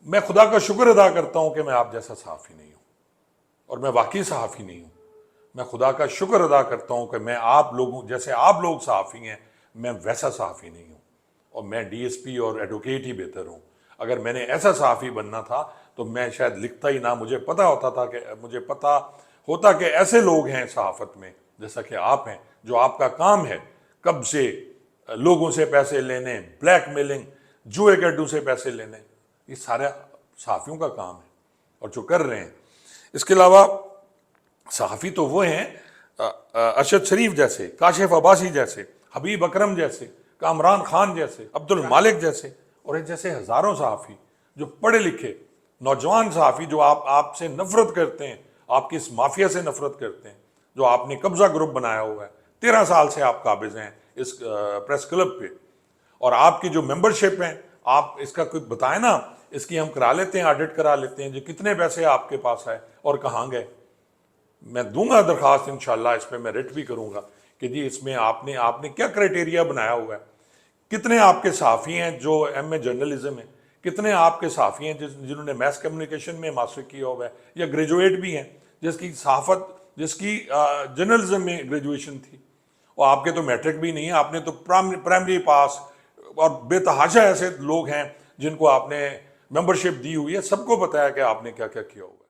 میں خدا کا شکر ادا کرتا ہوں کہ میں آپ جیسا صحافی نہیں ہوں، اور میں واقعی صحافی نہیں ہوں۔ میں خدا کا شکر ادا کرتا ہوں کہ میں آپ لوگوں جیسے آپ لوگ صحافی ہیں، میں ویسا صحافی نہیں ہوں، اور میں ڈی ایس پی اور ایڈوکیٹ ہی بہتر ہوں۔ اگر میں نے ایسا صحافی بننا تھا تو میں شاید لکھتا ہی نہ، مجھے پتا ہوتا کہ ایسے لوگ ہیں صحافت میں جیسا کہ آپ ہیں، جو آپ کا کام ہے کب سے لوگوں سے پیسے لینے، بلیک میلنگ، جوئے کے اڈوں سے پیسے لینے، یہ سارا صحافیوں کا کام ہے اور جو کر رہے ہیں۔ اس کے علاوہ صحافی تو وہ ہیں ارشد شریف جیسے، کاشف عباسی جیسے، حبیب اکرم جیسے، کامران خان جیسے، عبد المالک جیسے، اور ان جیسے ہزاروں صحافی جو پڑھے لکھے نوجوان صحافی، جو آپ سے نفرت کرتے ہیں، آپ کی اس مافیا سے نفرت کرتے ہیں جو آپ نے قبضہ گروپ بنایا ہوا ہے۔ 13 سال سے آپ قابض ہیں اس پریس کلب پہ، اور آپ کی جو ممبرشپ ہیں، آپ اس کا کوئی بتائیں نا، اس کی ہم کرا لیتے ہیں، آڈٹ کرا لیتے ہیں، جو کتنے پیسے آپ کے پاس آئے اور کہاں گئے۔ میں دوں گا درخواست انشاءاللہ، اس پہ میں ریٹ بھی کروں گا کہ جی اس میں آپ نے کیا کرائٹیریا بنایا ہوا ہے۔ کتنے آپ کے صحافی ہیں جو ایم اے جرنلزم ہیں، کتنے آپ کے صحافی ہیں جنہوں نے میس کمیونیکیشن میں ماسٹر کیا ہوا ہے، یا گریجویٹ بھی ہیں جس کی جرنلزم میں گریجویشن تھی، اور آپ کے تو میٹرک بھی نہیں ہے، آپ نے تو پرائمری پاس، اور بے تحاشا ایسے لوگ ہیں جن کو آپ نے ممبرشپ دی ہوئی ہے، سب کو پتہ ہے کہ آپ نے کیا کیا کیا ہوا ہے۔